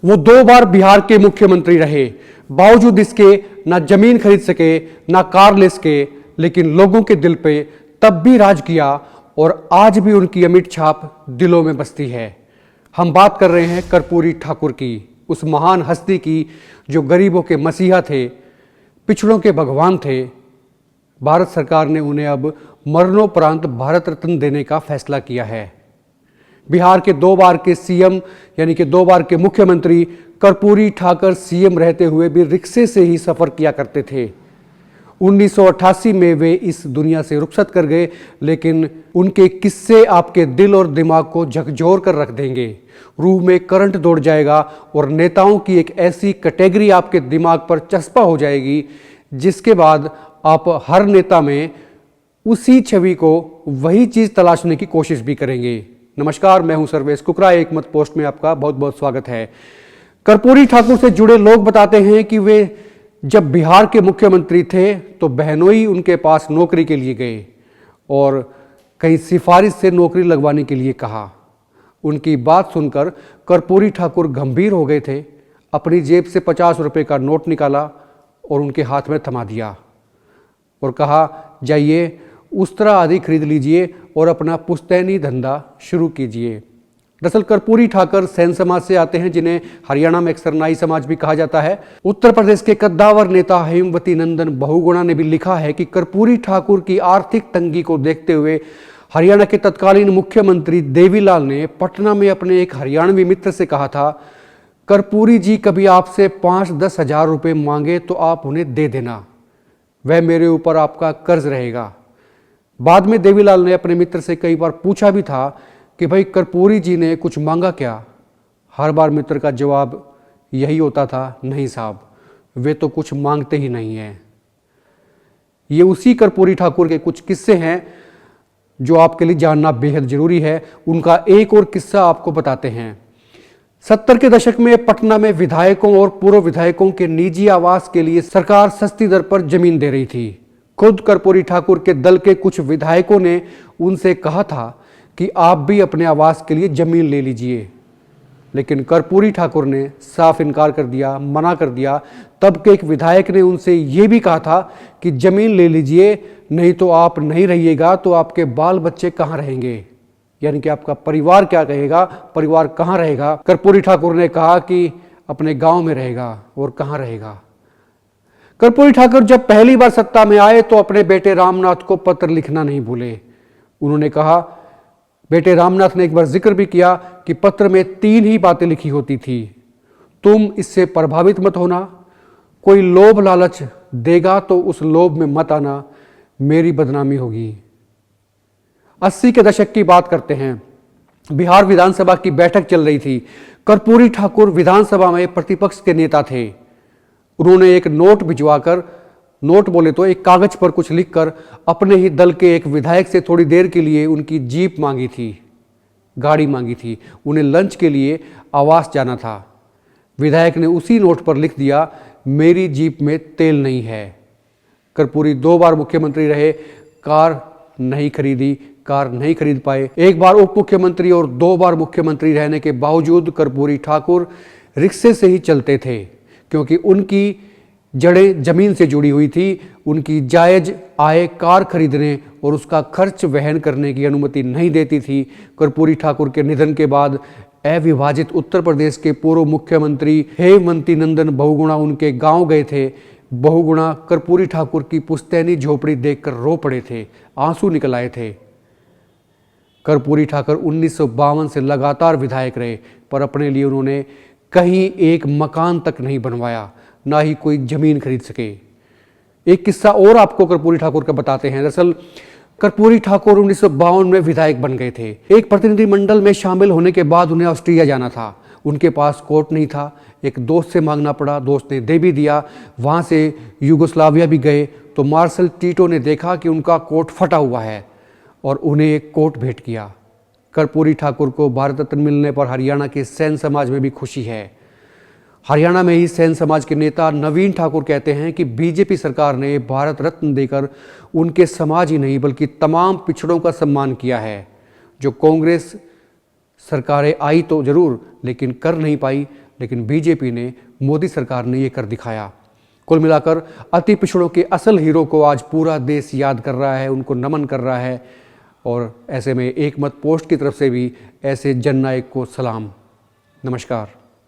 वो 2 बार बिहार के मुख्यमंत्री रहे, बावजूद इसके ना जमीन खरीद सके ना कार ले सके, लेकिन लोगों के दिल पे तब भी राज किया और आज भी उनकी अमिट छाप दिलों में बसती है। हम बात कर रहे हैं कर्पूरी ठाकुर की, उस महान हस्ती की जो गरीबों के मसीहा थे, पिछड़ों के भगवान थे। भारत सरकार ने उन्हें अब मरणोपरांत भारत रत्न देने का फैसला किया है। बिहार के 2 बार के सीएम यानी कि 2 बार के मुख्यमंत्री कर्पूरी ठाकुर सीएम रहते हुए भी रिक्शे से ही सफर किया करते थे। 1988 में वे इस दुनिया से रुखसत कर गए, लेकिन उनके किस्से आपके दिल और दिमाग को झकझोर कर रख देंगे। रूह में करंट दौड़ जाएगा और नेताओं की एक ऐसी कैटेगरी आपके दिमाग पर चस्पा हो जाएगी जिसके बाद आप हर नेता में उसी छवि को, वही चीज तलाशने की कोशिश भी करेंगे। नमस्कार, मैं हूं सर्वेश कुकरा। एक मत पोस्ट में आपका बहुत बहुत स्वागत है। कर्पूरी ठाकुर से जुड़े लोग बताते हैं कि वे जब बिहार के मुख्यमंत्री थे तो बहनोई उनके पास नौकरी के लिए गए और कहीं सिफारिश से नौकरी लगवाने के लिए कहा। उनकी बात सुनकर कर्पूरी ठाकुर गंभीर हो गए थे। अपनी जेब से 50 रुपये का नोट निकाला और उनके हाथ में थमा दिया और कहा, जाइए उस्तरा आदि खरीद लीजिए और अपना पुश्तैनी धंधा शुरू कीजिए। दरअसल कर्पूरी ठाकुर सैन समाज से आते हैं, जिन्हें हरियाणा में अक्सर नाई समाज भी कहा जाता है। उत्तर प्रदेश के कद्दावर नेता हेमवती नंदन बहुगुणा ने भी लिखा है कि कर्पूरी ठाकुर की आर्थिक तंगी को देखते हुए हरियाणा के तत्कालीन मुख्यमंत्री देवीलाल ने पटना में अपने एक हरियाणवी मित्र से कहा था, कर्पूरी जी कभी आपसे 5-10 हज़ार रुपये मांगे तो आप उन्हें दे देना, वह मेरे ऊपर आपका कर्ज रहेगा। बाद में देवीलाल ने अपने मित्र से कई बार पूछा भी था कि भाई कर्पूरी जी ने कुछ मांगा क्या। हर बार मित्र का जवाब यही होता था, नहीं साहब, वे तो कुछ मांगते ही नहीं हैं। ये उसी कर्पूरी ठाकुर के कुछ किस्से हैं जो आपके लिए जानना बेहद जरूरी है। उनका एक और किस्सा आपको बताते हैं। 70 के दशक में पटना में विधायकों और पूर्व विधायकों के निजी आवास के लिए सरकार सस्ती दर पर जमीन दे रही थी। खुद कर्पूरी ठाकुर के दल के कुछ विधायकों ने उनसे कहा था कि आप भी अपने आवास के लिए जमीन ले लीजिए, लेकिन कर्पूरी ठाकुर ने साफ इनकार कर दिया, मना कर दिया। तब के एक विधायक ने उनसे ये भी कहा था कि जमीन ले लीजिए, नहीं तो आप नहीं रहिएगा तो आपके बाल बच्चे कहाँ रहेंगे, यानी कि आपका परिवार क्या कहेगा, परिवार कहाँ रहेगा। कर्पूरी ठाकुर ने कहा कि अपने गांव में रहेगा, और कहाँ रहेगा। कर्पूरी ठाकुर जब पहली बार सत्ता में आए तो अपने बेटे रामनाथ को पत्र लिखना नहीं भूले। उन्होंने कहा, बेटे रामनाथ ने एक बार जिक्र भी किया कि पत्र में 3 ही बातें लिखी होती थी, तुम इससे प्रभावित मत होना, कोई लोभ लालच देगा तो उस लोभ में मत आना, मेरी बदनामी होगी। 80 के दशक की बात करते हैं। बिहार विधानसभा की बैठक चल रही थी। कर्पूरी ठाकुर विधानसभा में प्रतिपक्ष के नेता थे। उन्होंने एक नोट भिजवाकर, नोट बोले तो एक कागज पर कुछ लिखकर, अपने ही दल के एक विधायक से थोड़ी देर के लिए उनकी जीप मांगी थी, गाड़ी मांगी थी। उन्हें लंच के लिए आवास जाना था। विधायक ने उसी नोट पर लिख दिया, मेरी जीप में तेल नहीं है। कर्पूरी 2 बार मुख्यमंत्री रहे, कार नहीं खरीदी, कार नहीं खरीद पाए। एक बार उप मुख्यमंत्री और 2 बार मुख्यमंत्री रहने के बावजूद कर्पूरी ठाकुर रिक्शे से ही चलते थे, क्योंकि उनकी जड़ें जमीन से जुड़ी हुई थी। उनकी जायज आय कार खरीदने और उसका खर्च वहन करने की अनुमति नहीं देती थी। कर्पूरी ठाकुर के निधन के बाद अविभाजित उत्तर प्रदेश के पूर्व मुख्यमंत्री हेमवती नंदन बहुगुणा उनके गांव गए थे। बहुगुणा कर्पूरी ठाकुर की पुश्तैनी झोपड़ी देखकर रो पड़े थे, आंसू निकल आए थे। कर्पूरी ठाकुर 1952 से लगातार विधायक रहे, पर अपने लिए उन्होंने कहीं एक मकान तक नहीं बनवाया, ना ही कोई जमीन खरीद सके। एक किस्सा और आपको कर्पूरी ठाकुर का बताते हैं। दरअसल कर्पूरी ठाकुर 1952 में विधायक बन गए थे। एक प्रतिनिधिमंडल में शामिल होने के बाद उन्हें ऑस्ट्रिया जाना था। उनके पास कोट नहीं था, एक दोस्त से मांगना पड़ा, दोस्त ने दे भी दिया। वहाँ से यूगोस्लाविया भी गए तो मार्शल टीटो ने देखा कि उनका कोट फटा हुआ है और उन्हें एक कोट भेंट किया। कर्पूरी ठाकुर को भारत रत्न मिलने पर हरियाणा के सैन समाज में भी खुशी है। हरियाणा में ही सैन समाज के नेता नवीन ठाकुर कहते हैं कि बीजेपी सरकार ने भारत रत्न देकर उनके समाज ही नहीं बल्कि तमाम पिछड़ों का सम्मान किया है, जो कांग्रेस सरकारें आई तो जरूर लेकिन कर नहीं पाई। लेकिन बीजेपी ने, मोदी सरकार ने ये कर दिखाया। कुल मिलाकर अति पिछड़ों के असल हीरो को आज पूरा देश याद कर रहा है, उनको नमन कर रहा है। और ऐसे में एक मत पोस्ट की तरफ से भी ऐसे जननायक को सलाम। नमस्कार।